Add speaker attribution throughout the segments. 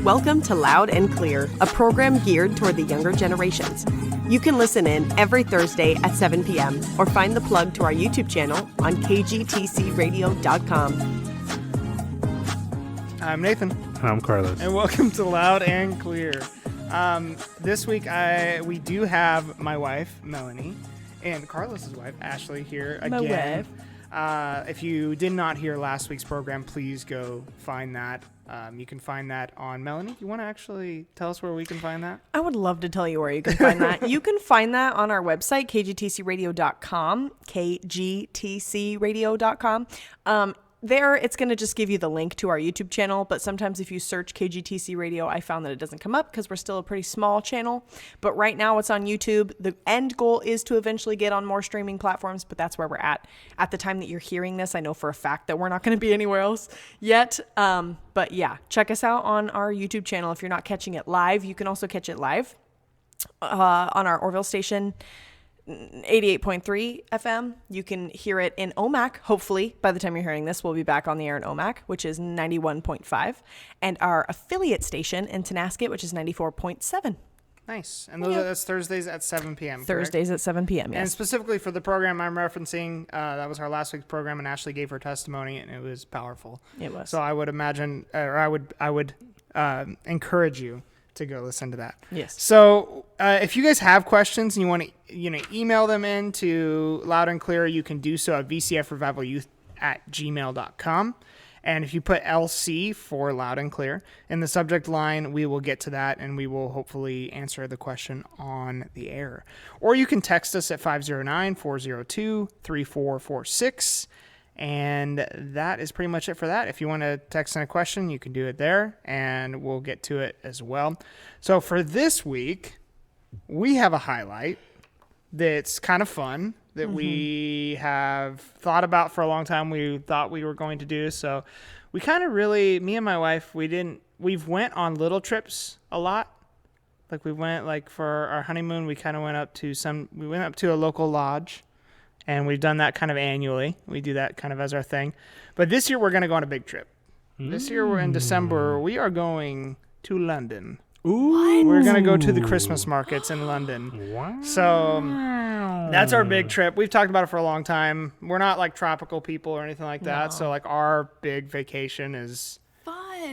Speaker 1: Welcome to Loud and Clear, a program geared toward the younger generations. You can listen in every Thursday at 7 p.m. or find the plug to our YouTube channel on kgtcradio.com.
Speaker 2: I'm Nathan.
Speaker 3: I'm Carlos.
Speaker 2: And welcome to Loud and Clear. This week we do have my wife, Melanie, and Carlos's wife, Ashley, here again. If you did not hear last week's program, please go find that. You can find that on Melanie. You want to actually tell us where we can find that?
Speaker 1: I would love to tell you where you can find that. You can find that on our website, kgtcradio.com, kgtcradio.com. There, it's going to just give you the link to our YouTube channel, but sometimes if you search KGTC Radio, I found that it doesn't come up because we're still a pretty small channel. But right now it's on YouTube. The end goal is to eventually get on more streaming platforms, but that's where we're at. At the time that you're hearing this, I know for a fact that we're not going to be anywhere else yet. But yeah, check us out on our YouTube channel. If you're not catching it live, you can also catch it live on our Orville station, 88.3 FM. You can hear it in OMAC. Hopefully, by the time you're hearing this, we'll be back on the air in OMAC, which is 91.5, and our affiliate station in Tenasket, which is 94.7.
Speaker 2: Nice. And that's Thursdays at 7 p.m.
Speaker 1: Thursdays
Speaker 2: correct?
Speaker 1: At 7 p.m. Yes.
Speaker 2: And specifically for the program I'm referencing, that was our last week's program, and Ashley gave her testimony, and it was powerful.
Speaker 1: It was.
Speaker 2: So I would imagine, or I would encourage you to go listen to that.
Speaker 1: Yes.
Speaker 2: So if you guys have questions and you want to email them in to Loud and Clear, you can do so at vcfrevivelyouth@gmail.com. And if you put LC for Loud and Clear in the subject line, we will get to that and we will hopefully answer the question on the air. Or you can text us at 509-402-3446. And that is pretty much it for that. If you want to text in a question, you can do it there, and we'll get to it as well. So for this week, we have a highlight that's kind of fun that we have thought about for a long time. We thought we were going to do. So we kind of really, me and my wife, we've went on little trips a lot. Like we went, like for our honeymoon, we went up to a local lodge. And we've done that kind of annually. We do that kind of as our thing. But this year, we're going to go on a big trip. This year, we're in December. We are going to London.
Speaker 3: Ooh. What?
Speaker 2: We're going to go to the Christmas markets in London.
Speaker 3: Wow.
Speaker 2: So that's our big trip. We've talked about it for a long time. We're not like tropical people or anything like that. No. So like our big vacation is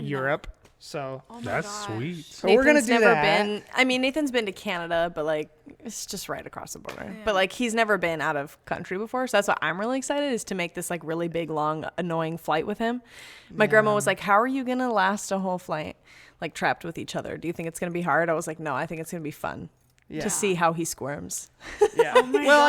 Speaker 2: Europe. So
Speaker 3: that's sweet.
Speaker 2: So we're gonna do that.
Speaker 1: Nathan's been to Canada, but like it's just right across the border. Yeah. But like he's never been out of country before, so that's what I'm really excited is to make this like really big, long, annoying flight with him. My grandma was like, "How are you gonna last a whole flight like trapped with each other? Do you think it's gonna be hard?" I was like, "No, I think it's gonna be fun." Yeah. To see how he squirms.
Speaker 2: Yeah.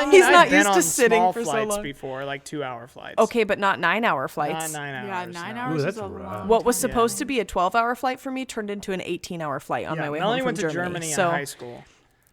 Speaker 1: He's not used to sitting
Speaker 2: small
Speaker 1: for so
Speaker 2: flights
Speaker 1: long.
Speaker 2: Before, like 2-hour flights.
Speaker 1: Okay, but not 9-hour flights.
Speaker 2: Not 9 hours.
Speaker 4: Yeah, 9 hours is a long.
Speaker 1: What was supposed to be a 12-hour flight for me turned into an 18-hour flight on my way home from
Speaker 2: went to
Speaker 1: Germany.
Speaker 2: in high school.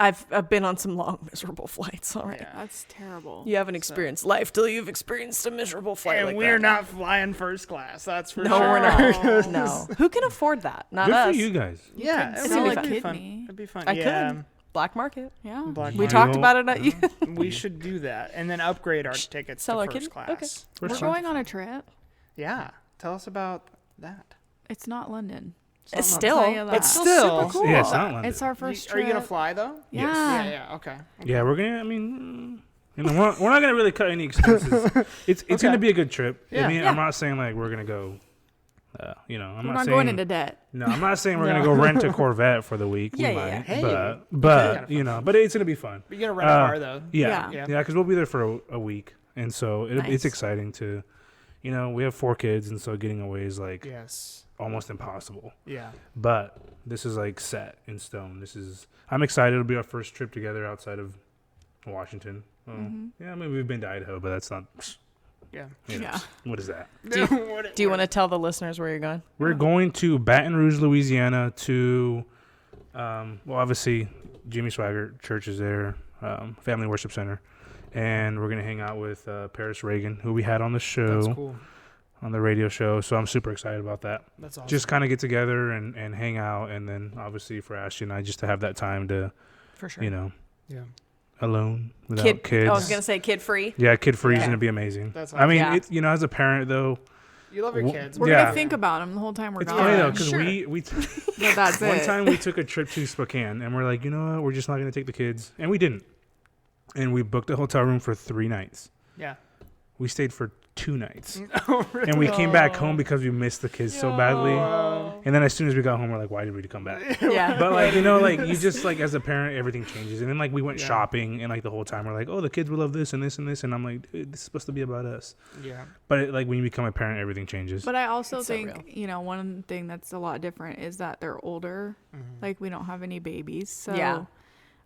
Speaker 1: I've been on some long, miserable flights already.
Speaker 4: Yeah. That's terrible.
Speaker 1: You haven't experienced life till you've experienced a miserable flight
Speaker 2: and
Speaker 1: like
Speaker 2: we're
Speaker 1: that.
Speaker 2: not flying first class. That's for sure.
Speaker 1: No, we're not. No. Who can afford that? Not
Speaker 3: Good
Speaker 1: us.
Speaker 3: for you guys.
Speaker 2: Yeah,
Speaker 1: It's gonna be
Speaker 2: fun.
Speaker 4: fun.
Speaker 2: It'd be fun.
Speaker 1: I could. Black market.
Speaker 4: Yeah.
Speaker 1: We talked about it at you.
Speaker 2: We should do that and then upgrade our tickets
Speaker 1: Sell
Speaker 2: to
Speaker 1: our
Speaker 2: first class.
Speaker 1: Okay.
Speaker 4: We're going on a trip.
Speaker 2: Yeah. Tell us about that.
Speaker 4: It's not London.
Speaker 1: It's
Speaker 4: still
Speaker 1: super cool.
Speaker 3: Yeah, it's not London.
Speaker 4: It's our first trip.
Speaker 2: Are you going to fly though?
Speaker 4: Yeah.
Speaker 2: Yeah. Okay.
Speaker 3: Yeah, we're gonna. We're not gonna really cut any expenses. It's gonna be a good trip.
Speaker 2: Yeah.
Speaker 3: I'm not saying like we're gonna go.
Speaker 4: We're
Speaker 3: not
Speaker 4: not
Speaker 3: saying,
Speaker 4: going into debt.
Speaker 3: No, I'm not saying we're gonna go rent a Corvette for the week.
Speaker 1: Yeah,
Speaker 3: we
Speaker 1: yeah.
Speaker 3: might,
Speaker 2: Hey,
Speaker 3: but it's gonna be fun.
Speaker 2: You're gonna rent a car though.
Speaker 3: Yeah, because we'll be there for a week, and so it's exciting to, we have 4 kids, and so getting away is like almost impossible.
Speaker 2: Yeah.
Speaker 3: But this is like set in stone. I'm excited. It'll be our first trip together outside of Washington. Yeah, we've been to Idaho, but that's not.
Speaker 2: Yeah.
Speaker 3: What is that?
Speaker 1: Do you want to tell the listeners where you're going?
Speaker 3: We're going to Baton Rouge, Louisiana to, obviously Jimmy Swaggart Church is there, Family Worship Center. And we're going to hang out with Paris Reagan, who we had on the show.
Speaker 2: That's cool.
Speaker 3: On the radio show. So I'm super excited about that.
Speaker 2: That's awesome.
Speaker 3: Just kind of get together and hang out. And then obviously for Ashley and I just to have that time to,
Speaker 1: for sure.
Speaker 3: Yeah. Alone without kids.
Speaker 1: I was going to say kid free.
Speaker 3: Yeah, kid free is going to be amazing.
Speaker 2: That's
Speaker 3: awesome. I mean, as a parent though,
Speaker 2: You love your kids.
Speaker 4: We're
Speaker 3: Yeah.
Speaker 4: gonna think about them the whole time we're
Speaker 3: It's
Speaker 4: gone.
Speaker 3: funny though, because
Speaker 1: Sure.
Speaker 3: we
Speaker 4: But that's
Speaker 3: one
Speaker 4: it.
Speaker 3: time we took a trip to Spokane, and we're like, you know what, we're just not gonna take the kids, and we didn't. And we booked a hotel room for 3 nights.
Speaker 2: Yeah.
Speaker 3: We stayed for 2 nights,
Speaker 2: Oh, really?
Speaker 3: and we came back home because we missed the kids so badly. And then as soon as we got home, we're like, why did we come back?
Speaker 1: Yeah.
Speaker 3: But like, you know, like you just like as a parent, everything changes. And then like we went
Speaker 2: Yeah.
Speaker 3: shopping, and like the whole time we're like, oh, the kids will love this and this and this, and I'm like, dude, this is supposed to be about us.
Speaker 2: Yeah.
Speaker 3: But like when you become a parent, everything changes.
Speaker 4: But I also
Speaker 1: It's so
Speaker 4: think,
Speaker 1: real.
Speaker 4: you know, one thing that's a lot different is that they're older. Like, we don't have any babies. So
Speaker 1: Yeah.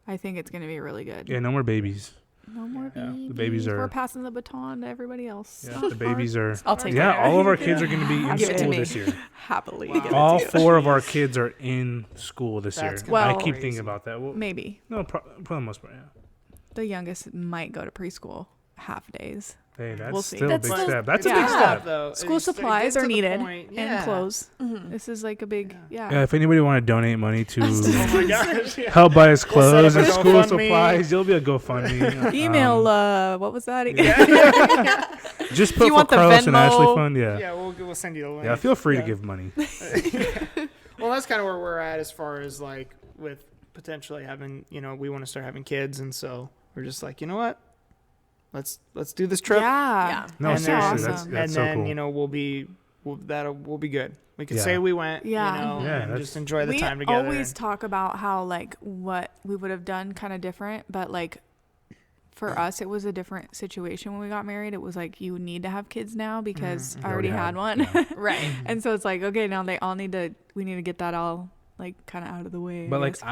Speaker 4: I think it's going to be really good.
Speaker 3: Yeah, no more babies.
Speaker 4: No more
Speaker 3: Yeah,
Speaker 4: babies.
Speaker 3: the babies are-
Speaker 4: We're passing the baton to everybody else.
Speaker 3: Yeah,
Speaker 4: Not
Speaker 3: the babies are.
Speaker 1: I'll take
Speaker 3: Yeah,
Speaker 1: it.
Speaker 3: all of our kids are going to be in
Speaker 1: Give it to
Speaker 3: school
Speaker 1: me.
Speaker 3: this year.
Speaker 1: Happily.
Speaker 2: Wow.
Speaker 1: give it
Speaker 3: All
Speaker 1: to you.
Speaker 3: 4 of our kids are in school this
Speaker 2: That's
Speaker 3: year.
Speaker 4: gonna
Speaker 3: I
Speaker 4: be
Speaker 3: keep
Speaker 2: crazy.
Speaker 3: thinking about that. Well,
Speaker 4: Maybe.
Speaker 3: no, for the most part, yeah.
Speaker 4: The youngest might go to preschool half days.
Speaker 3: Hey, that's
Speaker 4: We'll see.
Speaker 3: still
Speaker 4: That's
Speaker 3: a big
Speaker 4: still-
Speaker 3: step. That's a
Speaker 4: yeah.
Speaker 3: big step.
Speaker 2: though.
Speaker 4: School
Speaker 2: It's to
Speaker 4: supplies
Speaker 2: get
Speaker 4: are
Speaker 2: to the
Speaker 4: needed
Speaker 2: point.
Speaker 4: and
Speaker 2: Yeah.
Speaker 4: clothes.
Speaker 1: Mhm.
Speaker 4: This is like a big,
Speaker 3: Yeah, if anybody want to donate money to
Speaker 2: Oh my gosh. Yeah.
Speaker 3: help buy his
Speaker 2: We'll set
Speaker 3: clothes
Speaker 2: up
Speaker 3: and
Speaker 2: a
Speaker 3: school
Speaker 2: GoFundMe.
Speaker 3: supplies, you'll be a GoFundMe.
Speaker 4: Email, what was that?
Speaker 3: Just
Speaker 1: Do
Speaker 3: put
Speaker 1: you
Speaker 3: for
Speaker 1: want the
Speaker 3: Carlos and Ashley
Speaker 1: Venmo?
Speaker 3: Fund. Yeah.
Speaker 2: Yeah, we'll send you the link.
Speaker 3: Yeah, feel free
Speaker 2: Yeah.
Speaker 3: to give money.
Speaker 2: Well, that's kind of where we're at as far as like with potentially having, you know, we want to start having kids, and so we're just like, you know what, let's do this trip.
Speaker 4: Yeah.
Speaker 3: No,
Speaker 2: And
Speaker 3: seriously,
Speaker 4: awesome.
Speaker 3: that's
Speaker 2: and
Speaker 3: so
Speaker 2: then
Speaker 3: cool.
Speaker 2: you know we'll be good. We can
Speaker 3: Yeah.
Speaker 2: say we went,
Speaker 4: Yeah.
Speaker 2: you know,
Speaker 3: Yeah,
Speaker 2: and
Speaker 3: that's-
Speaker 2: just enjoy the
Speaker 4: We
Speaker 2: time together.
Speaker 4: always talk about how, like, what we would have done kind of different, but like for us, it was a different situation when we got married. It was like, you need to have kids now because I already had one.
Speaker 3: yeah.
Speaker 1: Right.
Speaker 4: And so it's like, okay, now we need to get that all like kind of out of the way. I
Speaker 3: But like,
Speaker 4: guess.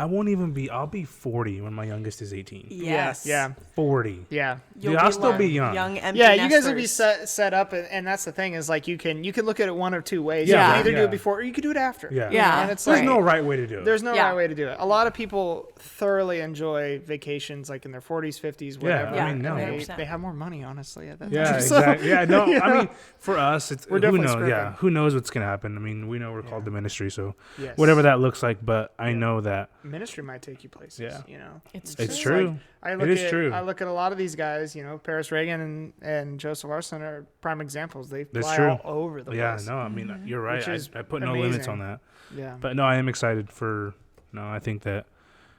Speaker 3: I'll be 40 when my youngest is 18.
Speaker 1: Yes.
Speaker 2: Yeah.
Speaker 3: 40.
Speaker 2: Yeah.
Speaker 3: Dude, I'll still be young.
Speaker 1: Young empty
Speaker 2: Yeah, you guys will be
Speaker 1: nesters.
Speaker 2: set up, and that's the thing is like you can look at it one of 2 ways.
Speaker 3: Yeah.
Speaker 2: You can either do
Speaker 3: Yeah.
Speaker 2: it before or you can do it after.
Speaker 3: Yeah.
Speaker 2: You know,
Speaker 4: Yeah.
Speaker 2: and it's
Speaker 3: There's
Speaker 2: like
Speaker 3: no right way to do it.
Speaker 2: there's no
Speaker 1: Yeah.
Speaker 2: right way to do it. A lot of people thoroughly enjoy vacations like in their 40s, 50s, whatever.
Speaker 3: I mean, no.
Speaker 2: and
Speaker 1: 100%.
Speaker 2: they have more money, honestly, at that
Speaker 3: Yeah,
Speaker 2: time. So,
Speaker 3: exactly. Yeah, no,
Speaker 2: you
Speaker 3: I
Speaker 2: know?
Speaker 3: mean, for us, it's
Speaker 2: We're
Speaker 3: who
Speaker 2: definitely
Speaker 3: knows? Yeah,
Speaker 2: scripting.
Speaker 3: who knows what's gonna happen? I mean, we know we're
Speaker 2: Yeah.
Speaker 3: called the ministry, so
Speaker 2: yes.
Speaker 3: whatever that looks like. But I
Speaker 2: Yeah.
Speaker 3: know that
Speaker 2: Ministry might take you places.
Speaker 3: Yeah.
Speaker 2: You know,
Speaker 1: It's
Speaker 3: it's
Speaker 2: just
Speaker 3: true.
Speaker 2: like- I
Speaker 3: It
Speaker 2: look
Speaker 3: is
Speaker 2: at,
Speaker 3: true.
Speaker 2: I look at a lot of these guys. You know, Paris Reagan and Joseph Larson are prime examples. They
Speaker 3: That's
Speaker 2: fly
Speaker 3: true.
Speaker 2: all over the
Speaker 3: Yeah,
Speaker 2: place.
Speaker 3: no, I mean, you're right.
Speaker 2: Which is
Speaker 3: I put no limits
Speaker 2: amazing.
Speaker 3: on that.
Speaker 2: Yeah.
Speaker 3: But no, I am excited for. No, I think that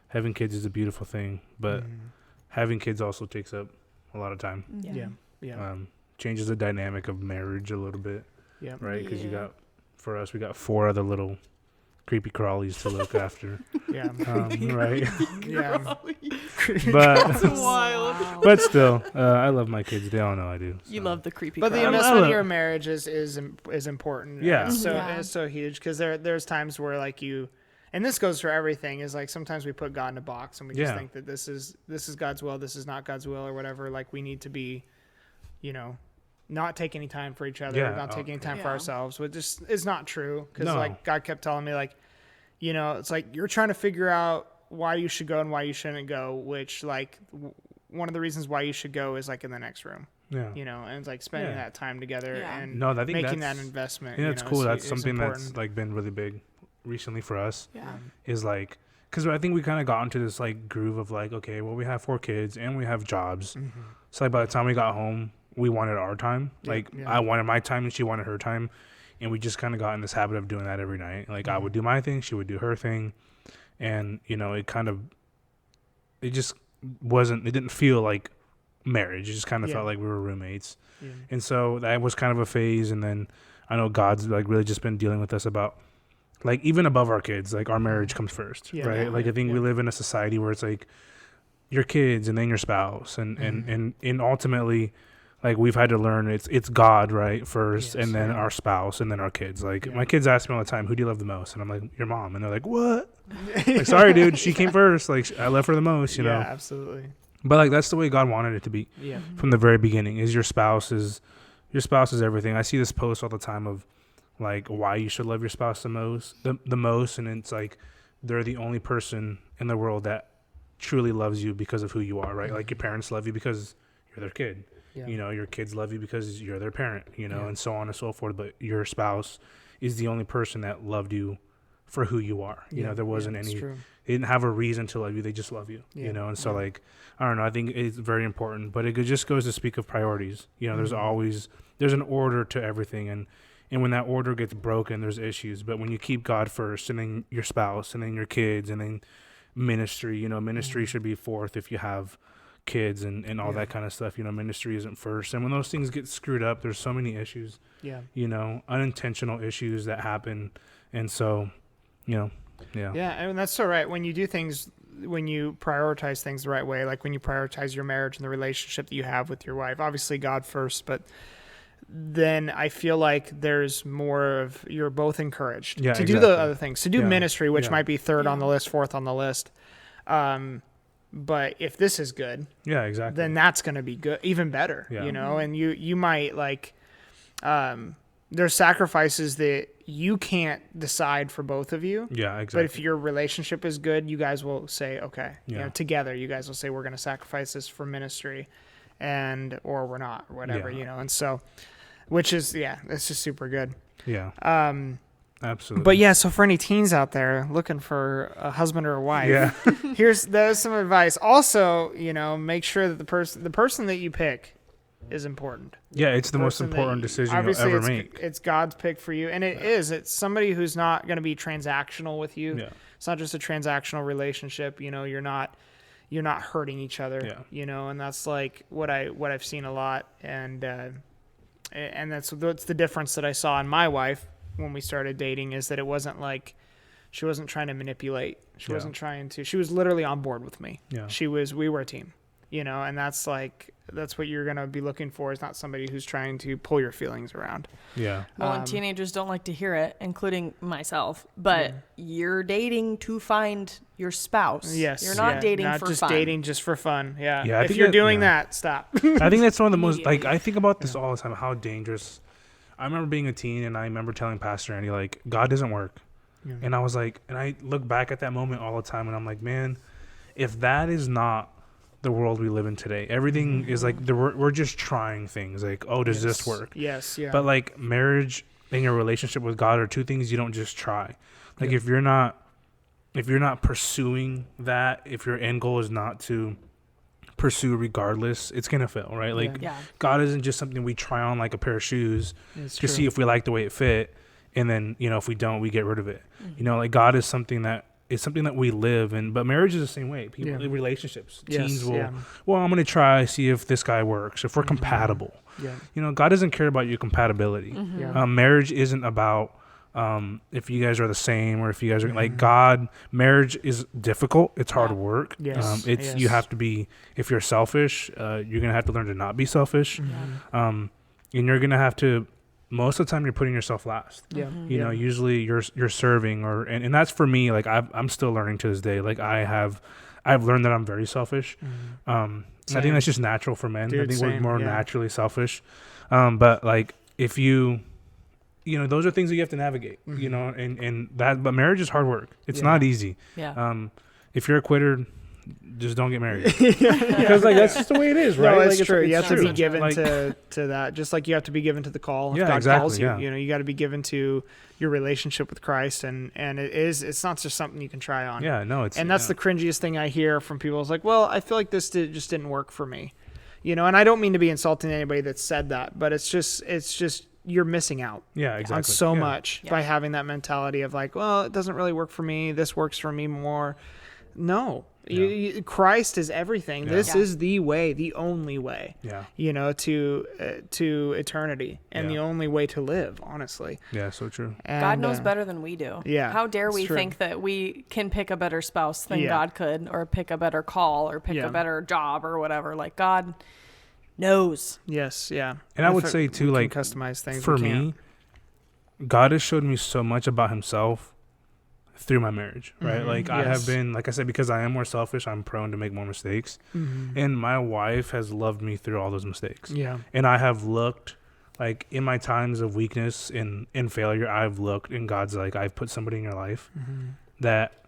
Speaker 3: having kids is a beautiful thing, but having kids also takes up a lot of time.
Speaker 2: Yeah. Yeah.
Speaker 3: Changes the dynamic of marriage a little bit,
Speaker 2: Yeah.
Speaker 3: right? Because
Speaker 4: Yeah.
Speaker 3: we got 4 other little creepy crawlies to look after,
Speaker 2: Yeah.
Speaker 3: right?
Speaker 2: Yeah.
Speaker 3: But
Speaker 1: wild.
Speaker 4: Wow.
Speaker 3: but still, I love my kids. They all know I do.
Speaker 1: You
Speaker 3: so.
Speaker 1: love the creepy
Speaker 2: But the
Speaker 1: crowd.
Speaker 2: investment in
Speaker 3: love-
Speaker 2: your marriage is important.
Speaker 3: Yeah.
Speaker 2: And so
Speaker 4: Yeah.
Speaker 2: it's so huge because there's times where like you, and this goes for everything, is like sometimes we put God in a box and we just
Speaker 3: Yeah.
Speaker 2: think that this is God's will, this is not God's will or whatever. Like we need to be, you know, not take any time for each other,
Speaker 3: Yeah.
Speaker 2: not take any time for
Speaker 4: Yeah.
Speaker 2: ourselves, which just is not true. Because
Speaker 3: No.
Speaker 2: like God kept telling me like, you know, it's like you're trying to figure out why you should go and why you shouldn't go, which like one of the reasons why you should go is like in the next room,
Speaker 3: Yeah.
Speaker 2: you know, and it's like spending
Speaker 3: Yeah.
Speaker 2: that time together
Speaker 4: Yeah.
Speaker 2: and
Speaker 3: No, I think
Speaker 2: making that
Speaker 3: that's-
Speaker 2: investment.
Speaker 3: Yeah,
Speaker 2: you
Speaker 3: it's
Speaker 2: know,
Speaker 3: cool.
Speaker 2: is-
Speaker 3: That's
Speaker 2: is
Speaker 3: something that's
Speaker 2: important.
Speaker 3: like been really big recently for us.
Speaker 4: Yeah.
Speaker 3: Is like, because I think we kind of got into this like groove of like, okay, well, we have 4 kids and we have jobs.
Speaker 2: Mhm.
Speaker 3: So like by the time we got home, we wanted our time.
Speaker 2: Yeah,
Speaker 3: Like
Speaker 2: yeah.
Speaker 3: I wanted my time and she wanted her time, and we just kind of got in this habit of doing that every night. Like I would do my thing, she would do her thing, and you know, it just wasn't. It didn't feel like marriage. It just kind of
Speaker 2: Yeah.
Speaker 3: felt like we were roommates.
Speaker 2: Yeah.
Speaker 3: And so that was kind of a phase. And then I know God's like really just been dealing with us about like even above our kids, like our marriage comes first,
Speaker 2: Yeah.
Speaker 3: right?
Speaker 2: Yeah.
Speaker 3: Like I think we
Speaker 2: Yeah.
Speaker 3: live in a society where it's like your kids and then your spouse and ultimately like we've had to learn it's God, right? First
Speaker 2: Yes.
Speaker 3: and then
Speaker 2: Yeah.
Speaker 3: our spouse and then our kids. Like
Speaker 2: Yeah.
Speaker 3: my kids ask me all the time, who do you love the most? And I'm like, your mom. And they're like, what? Like, sorry, dude, she came first. Like I love her the most, you
Speaker 2: yeah,
Speaker 3: know?
Speaker 2: absolutely.
Speaker 3: But like that's the way God wanted it to be
Speaker 2: Yeah.
Speaker 3: from the very beginning. Is your spouse is everything. I see this post all the time of like why you should love your spouse the most, and it's like they're the only person in the world that truly loves you because of who you are, right? Like your parents love you because you're their kid.
Speaker 2: Yeah.
Speaker 3: You know, your kids love you because you're their parent, you know,
Speaker 2: Yeah.
Speaker 3: and so on and so forth. But your spouse is the only person that loved you for who you are. You know, there wasn't
Speaker 2: it's
Speaker 3: any
Speaker 2: true.
Speaker 3: they didn't have a reason to love you. They just love you,
Speaker 2: Yeah,
Speaker 3: you know? And so
Speaker 2: yeah.
Speaker 3: like, I don't know. I think it's very important, but it just goes to speak of priorities. You know,
Speaker 2: Mhm.
Speaker 3: there's an order to everything. And when that order gets broken, there's issues. But when you keep God first, and then your spouse, and then your kids, and then ministry, ministry should be fourth if you have kids and all that kind of stuff. Ministry isn't first. And when those things get screwed up, there's so many issues, unintentional issues that happen. And so, Yeah,
Speaker 2: and that's so right. When you do things, when you prioritize things the right way, like when you prioritize your marriage and the relationship that you have with your wife, obviously God first, but then I feel like there's more of, you're both encouraged to do the other things, to do ministry, which might be third on the list, fourth on the list. But if this is good, then that's going to be good, even better, and you might there's sacrifices that you can't decide for both of you.
Speaker 3: Yeah, exactly.
Speaker 2: But if your relationship is good, you guys will say, okay, together, you guys will say, we're going to sacrifice this for ministry or we're not, or whatever, and so, which is, it's just super good.
Speaker 3: Yeah. Absolutely.
Speaker 2: But so for any teens out there looking for a husband or a wife, there's some advice. Also, make sure that the person that you pick is important.
Speaker 3: Yeah, it's the most important decision you'll ever make.
Speaker 2: It's God's pick for you, and it's somebody who's not going to be transactional with you. Yeah. It's not just a transactional relationship. You're not hurting each other. Yeah. And that's like what I've seen a lot, and that's the difference that I saw in my wife when we started dating, is that it wasn't like she wasn't trying to manipulate. She wasn't trying to. She was literally on board with me. Yeah. We were a team. And that's what you're going to be looking for, is not somebody who's trying to pull your feelings around.
Speaker 3: Yeah.
Speaker 1: Well, and teenagers don't like to hear it, including myself, but you're dating to find your spouse.
Speaker 2: Yes.
Speaker 1: You're not dating for fun. Not just
Speaker 2: dating just for fun. Yeah.
Speaker 3: Yeah.
Speaker 2: If you're doing that, stop.
Speaker 3: I think that's one of the most, I think about this all the time, how dangerous. I remember being a teen, and I remember telling Pastor Andy, God doesn't work. Yeah. And I was like, and I look back at that moment all the time, and I'm like, man, if that is not the world we live in today, everything is we're just trying things does this work?
Speaker 2: Yes. Yeah.
Speaker 3: But marriage and your relationship with God are two things you don't just try. If you're not pursuing that, if your end goal is not to pursue regardless, it's gonna fail, right? God isn't just something we try on like a pair of shoes to see if we like the way it fit, and then if we don't, we get rid of it. God is something that we live in. But marriage is the same way. People, relationships, teens will, well, I'm gonna try, see if this guy works, if we're compatible. God doesn't care about your compatibility. Marriage isn't about if you guys are the same, or if you guys are God. Marriage is difficult. It's hard work. You have to be, if you're selfish, you're gonna have to learn to not be selfish. And you're gonna have to, most of the time you're putting yourself last. Usually you're serving, and that's for me. I'm still learning to this day. I've learned that I'm very selfish. I think that's just natural for men. I think we're more naturally selfish. But if you those are things that you have to navigate, and that, but marriage is hard work. It's not easy. If you're a quitter, just don't get married. Because that's just the way it is, right?
Speaker 2: No, it's true. You have to be given to that, just like you have to be given to the call. If God calls you, you got to be given to your relationship with Christ, and it's not just something you can try on.
Speaker 3: Yeah, no,
Speaker 2: and that's the cringiest thing I hear from people. It's well, I feel like this just didn't work for me, and I don't mean to be insulting to anybody that said that, but it's just you're missing out on so much by having that mentality of well, it doesn't really work for me. This works for me more. No. Christ is everything. This is the way, the only way, to eternity, and the only way to live, honestly.
Speaker 3: Yeah, so true.
Speaker 1: And God knows better than we do.
Speaker 2: Yeah.
Speaker 1: How dare we think that we can pick a better spouse than God could, or pick a better call, or pick a better job, or whatever. God knows.
Speaker 2: Yes, yeah.
Speaker 3: And I would say too,
Speaker 2: customize things
Speaker 3: for me, God has showed me so much about himself through my marriage, right? I have been, like I said, because I am more selfish, I'm prone to make more mistakes. And my wife has loved me through all those mistakes. Yeah. And I have looked, in my times of weakness and failure, I've looked, and God's I've put somebody in your life that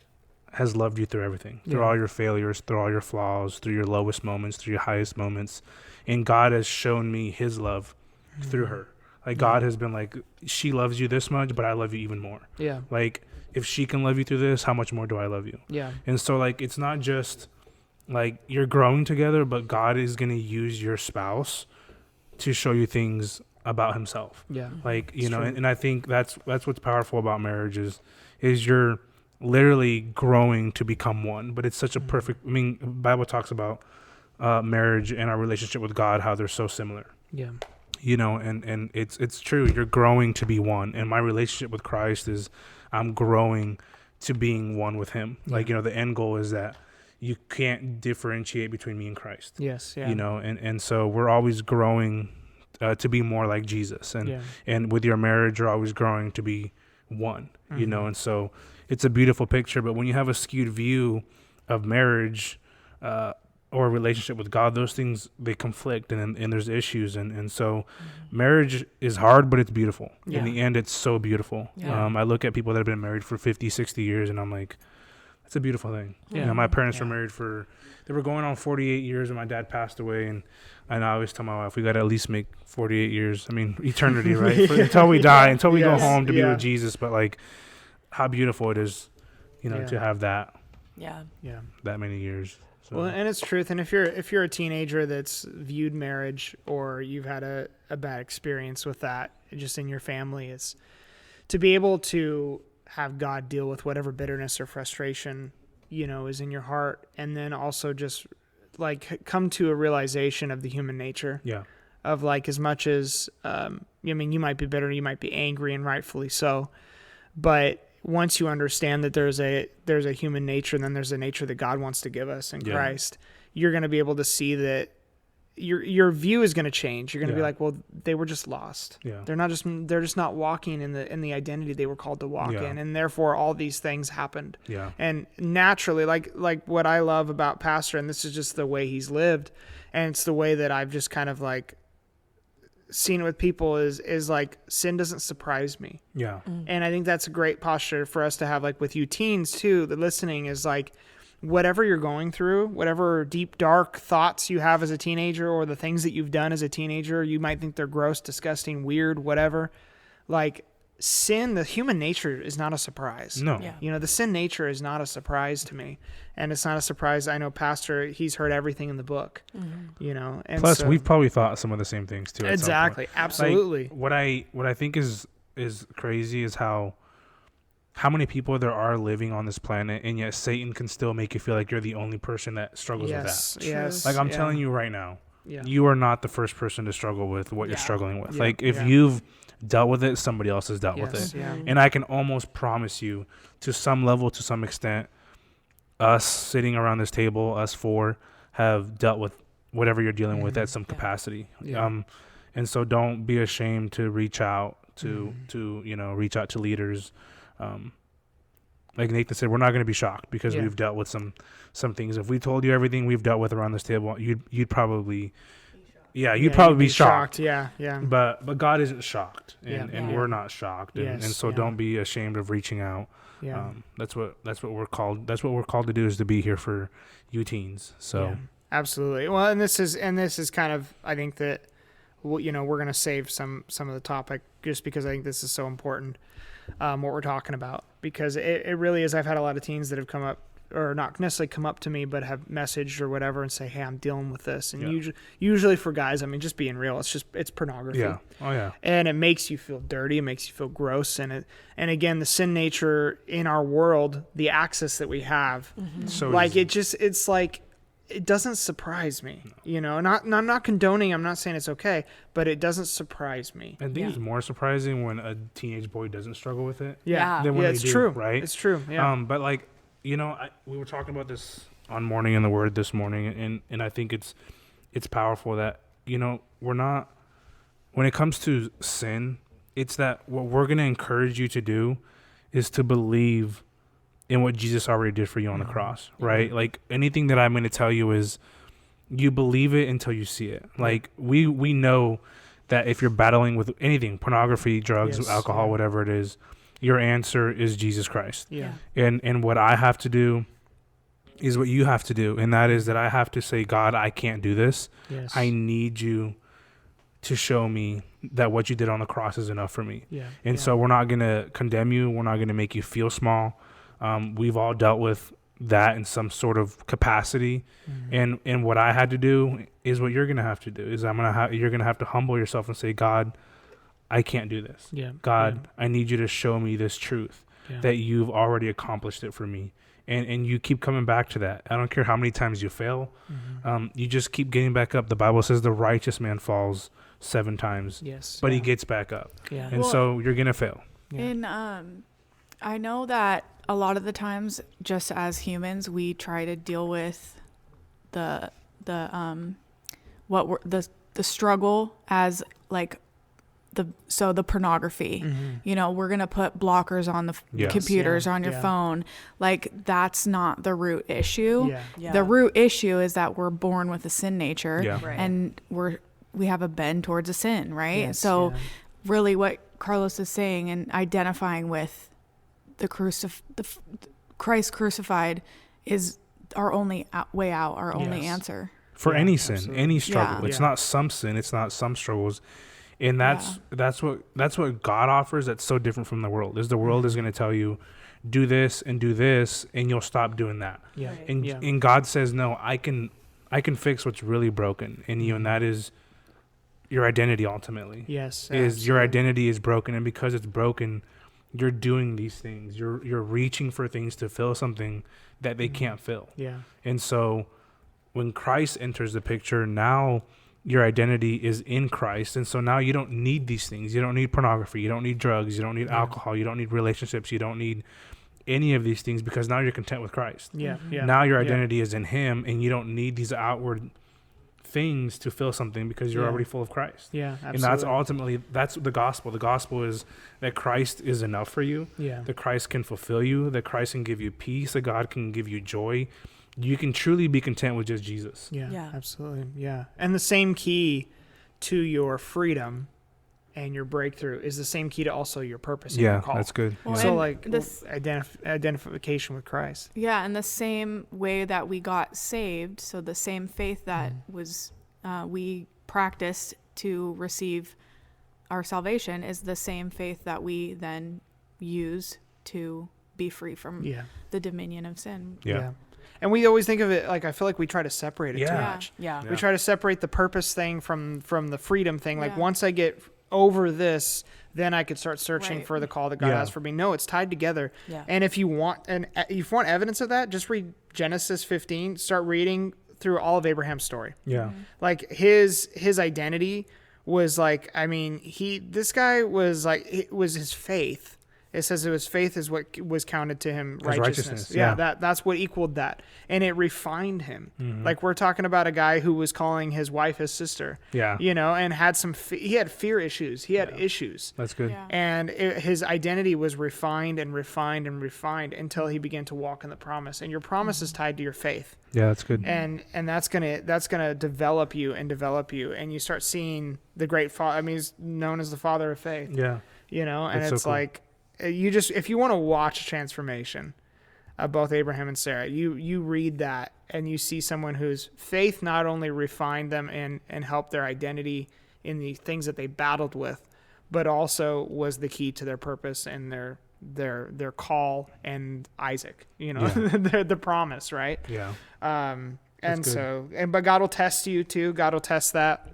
Speaker 3: has loved you through everything, through all your failures, through all your flaws, through your lowest moments, through your highest moments. And God has shown me his love through her. God has been she loves you this much, but I love you even more.
Speaker 2: Yeah.
Speaker 3: If she can love you through this, how much more do I love you?
Speaker 2: Yeah.
Speaker 3: And so it's not just you're growing together, but God is going to use your spouse to show you things about himself.
Speaker 2: Yeah.
Speaker 3: Like, you
Speaker 2: It's
Speaker 3: know,
Speaker 2: true.
Speaker 3: and I think that's what's powerful about marriage is you're literally growing to become one. But it's such a perfect, I mean, Bible talks about marriage and our relationship with God, how they're so similar.
Speaker 2: Yeah.
Speaker 3: You know, and it's true. You're growing to be one. And my relationship with Christ is I'm growing to being one with him. Like, you know, the end goal is that you can't differentiate between me and Christ.
Speaker 2: Yes. Yeah.
Speaker 3: You know, and so we're always growing to be more like Jesus. And with your marriage, you're always growing to be one, you know, and so it's a beautiful picture. But when you have a skewed view of marriage, or a relationship with God, those things, they conflict and there's issues. And so marriage is hard, but it's beautiful.
Speaker 2: Yeah.
Speaker 3: In the end, it's so beautiful.
Speaker 1: Yeah.
Speaker 3: I look at people that have been married for 50, 60 years and I'm like, that's a beautiful thing.
Speaker 2: Yeah.
Speaker 3: You know, my parents
Speaker 2: Yeah.
Speaker 3: were married they were going on 48 years when my dad passed away. And I always tell my wife, we got to at least make 48 years. I mean, eternity, right? Until we die, until we go
Speaker 2: Yes.
Speaker 3: home to be
Speaker 2: Yeah.
Speaker 3: with Jesus. But like how beautiful it is, you know,
Speaker 2: Yeah.
Speaker 3: to have that
Speaker 1: Yeah.
Speaker 2: Yeah.
Speaker 3: that many years. So.
Speaker 2: Well, and it's truth. And if you're a teenager that's viewed marriage or you've had a bad experience with that just in your family, it's to be able to have God deal with whatever bitterness or frustration, you know, is in your heart. And then also just like come to a realization of the human nature
Speaker 3: Yeah.
Speaker 2: of like, as much as, I mean, you might be bitter, you might be angry, and rightfully so, but once you understand that there's a human nature, and then there's a nature that God wants to give us in
Speaker 3: Yeah.
Speaker 2: Christ, you're going to be able to see that your view is going to change. You're going to be
Speaker 3: Yeah.
Speaker 2: like, well, they were just lost.
Speaker 3: Yeah.
Speaker 2: They're just not walking in the identity they were called to walk
Speaker 3: Yeah.
Speaker 2: in, and therefore all these things happened.
Speaker 3: Yeah.
Speaker 2: And naturally, like what I love about Pastor, and this is just the way he's lived, and it's the way that I've just kind of like seen it with people is like sin doesn't surprise me.
Speaker 3: Yeah.
Speaker 2: And I think that's a great posture for us to have, like with you teens too, the listening is like, whatever you're going through, whatever deep, dark thoughts you have as a teenager or the things that you've done as a teenager, you might think they're gross, disgusting, weird, whatever. Like sin, the human nature is not a surprise.
Speaker 3: No.
Speaker 1: Yeah.
Speaker 2: You know, the sin nature is not a surprise to me. And it's not a surprise. I know Pastor, he's heard everything in the book, you know. And
Speaker 3: Plus,
Speaker 2: so,
Speaker 3: we've probably thought some of the same things too. at some point.
Speaker 2: exactly. Absolutely.
Speaker 3: Like, what I think is crazy is how many people there are living on this planet, and yet Satan can still make you feel like you're the only person that struggles with that.
Speaker 2: Yes.
Speaker 3: Like I'm
Speaker 2: yeah.
Speaker 3: telling you right now,
Speaker 2: Yeah.
Speaker 3: you are not the first person to struggle with what you're
Speaker 1: Yeah.
Speaker 3: struggling with.
Speaker 2: Yeah.
Speaker 3: Like if
Speaker 2: Yeah.
Speaker 3: you've dealt with it, somebody else has dealt with
Speaker 2: Yes.
Speaker 3: it.
Speaker 2: Yeah.
Speaker 3: And I can almost promise you, to some level, to some extent, us sitting around this table, us four, have dealt with whatever you're dealing with at some
Speaker 1: Yeah.
Speaker 3: capacity.
Speaker 2: Yeah.
Speaker 3: And so don't be ashamed to reach out to reach out to leaders. Like Nathan said, we're not going to be shocked because
Speaker 2: Yeah.
Speaker 3: we've dealt with some things. If we told you everything we've dealt with around this table, you'd probably you'd probably be shocked.
Speaker 2: Yeah. Yeah.
Speaker 3: But God isn't shocked, and,
Speaker 2: Yeah.
Speaker 3: and
Speaker 1: Yeah.
Speaker 3: we're not shocked, and
Speaker 2: Yes,
Speaker 3: so
Speaker 2: yeah.
Speaker 3: don't be ashamed of reaching out.
Speaker 2: Yeah.
Speaker 3: That's what we're called. That's what we're called to do, is to be here for you teens. So
Speaker 2: Yeah, absolutely. Well, and this is kind of, I think that, we're going to save some of the topic just because I think this is so important, what we're talking about, because it really is. I've had a lot of teens that have come up, or not necessarily come up to me, but have messaged or whatever and say, hey, I'm dealing with this. And
Speaker 3: Yeah.
Speaker 2: usually for guys, I mean, just being real, it's pornography.
Speaker 3: yeah, oh yeah,
Speaker 2: And it makes you feel dirty. It makes you feel gross. And again, the sin nature in our world, the access that we have,
Speaker 3: so
Speaker 2: like
Speaker 3: easy.
Speaker 2: it's like, it doesn't surprise me, you know, and I'm not condoning, I'm not saying it's okay, but it doesn't surprise me.
Speaker 3: I think
Speaker 1: Yeah.
Speaker 3: it's more surprising when a teenage boy doesn't struggle with it.
Speaker 1: Yeah.
Speaker 3: Than when
Speaker 2: Yeah,
Speaker 3: they
Speaker 2: it's
Speaker 3: do,
Speaker 2: true.
Speaker 3: right?
Speaker 2: It's true. Yeah.
Speaker 3: But like, we were talking about this on Morning in the Word this morning, and I think it's powerful that, we're not, when it comes to sin, it's that what we're going to encourage you to do is to believe in what Jesus already did for you on the cross, right? Like anything that I'm going to tell you is you believe it until you see it. Like we know that if you're battling with anything, pornography, drugs,
Speaker 2: Yes,
Speaker 3: alcohol,
Speaker 2: yeah.
Speaker 3: whatever it is, your answer is Jesus Christ.
Speaker 2: yeah.
Speaker 3: And what I have to do is what you have to do. And that is that I have to say, God, I can't do this.
Speaker 2: Yes.
Speaker 3: I need you to show me that what you did on the cross is enough for me.
Speaker 2: Yeah.
Speaker 3: And
Speaker 2: yeah.
Speaker 3: so we're not going to condemn you. We're not going to make you feel small. We've all dealt with that in some sort of capacity. And what I had to do is what you're going to have to do is you're going to have to humble yourself and say, God, I can't do this.
Speaker 2: Yeah.
Speaker 3: God, I need you to show me this truth that you've already accomplished it for me. And you keep coming back to that. I don't care how many times you fail. You just keep getting back up. The Bible says the righteous man falls 7 times, but he gets back up.
Speaker 2: Yeah.
Speaker 3: And so you're going to fail.
Speaker 2: Yeah.
Speaker 4: And I know that a lot of the times, just as humans, we try to deal with the struggle as like the pornography. You know, we're gonna put blockers on the computers, on your phone. Like, that's not the root issue. The root issue is that we're born with a sin nature, and we have a bend towards a sin, right? Really what Carlos is saying and identifying with the Christ crucified is our only way out, our only answer
Speaker 3: for any sin, any struggle. It's not some sin, it's not some struggles. And that's what God offers that's so different from the world. Is the world is going to tell you, do this, and you'll stop doing that. And God says, no, I can fix what's really broken in you, and that is your identity ultimately. Your identity is broken, and because it's broken, you're doing these things. You're reaching for things to fill something that they can't fill. And so when Christ enters the picture, now your identity is in Christ. And so now you don't need these things. You don't need pornography. You don't need drugs. You don't need alcohol. You don't need relationships. You don't need any of these things, because now you're content with Christ. Now your identity is in him, and you don't need these outward things to fill something, because you're already full of Christ.
Speaker 2: Absolutely.
Speaker 3: And that's ultimately, that's the gospel. The gospel is that Christ is enough for you. That Christ can fulfill you. That Christ can give you peace. That God can give you joy. You can truly be content with just Jesus.
Speaker 2: Absolutely. And the same key to your freedom and your breakthrough is the same key to also your purpose and your call.
Speaker 3: That's good.
Speaker 4: Well,
Speaker 2: so like this identification with Christ.
Speaker 4: And the same way that we got saved, so the same faith that was we practiced to receive our salvation is the same faith that we then use to be free from the dominion of sin.
Speaker 2: And we always think of it like, I feel like we try to separate it too much. We try to separate the purpose thing from the freedom thing. Like, once I get over this, then I could start searching for the call that God has for me. No, it's tied together. And if you want evidence of that, just read Genesis 15. Start reading through all of Abraham's story. Like, his identity was like, I mean, this guy was like, it was his faith. It says it was faith is what was counted to him righteousness. That's what equaled that. And it refined him. Like, we're talking about a guy who was calling his wife his sister. You know, and had he had fear issues. He had issues.
Speaker 3: That's good.
Speaker 2: And his identity was refined and refined and refined until he began to walk in the promise. And your promise is tied to your faith.
Speaker 3: That's good.
Speaker 2: And that's gonna develop you, and you start seeing the great father. I mean, he's known as the father of faith. You know, and it's so cool. Like, if you want to watch a transformation of both Abraham and Sarah, you read that and you see someone whose faith not only refined them and helped their identity in the things that they battled with, but also was the key to their purpose and their call and Isaac, you know, the promise, right? But God will test you too. God will test that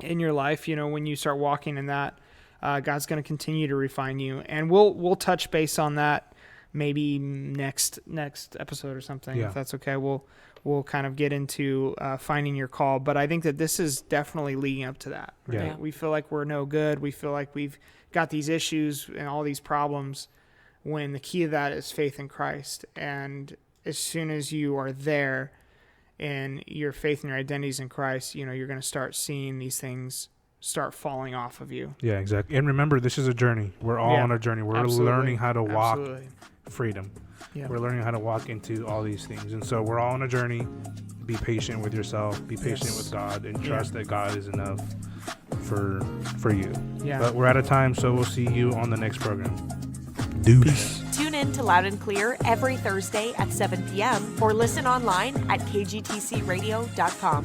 Speaker 2: in your life, you know, when you start walking in that. God's going to continue to refine you, and we'll touch base on that maybe next episode or something, if that's okay. We'll kind of get into finding your call, but I think that this is definitely leading up to that. Right? We feel like we're no good. We feel like we've got these issues and all these problems, when the key to that is faith in Christ. And as soon as you are there, and your faith and your identities in Christ, you know, you're going to start seeing these things start falling off of you.
Speaker 3: Exactly. And remember, this is a journey. We're all on a journey. We're learning how to walk freedom. We're learning how to walk into all these things. And so we're all on a journey. Be patient with yourself. Be patient with God, and trust that God is enough for you. But we're out of time, so we'll see you on the next program. Deuce.
Speaker 1: Tune in to Loud and Clear every Thursday at 7 p.m. or listen online at kgtcradio.com.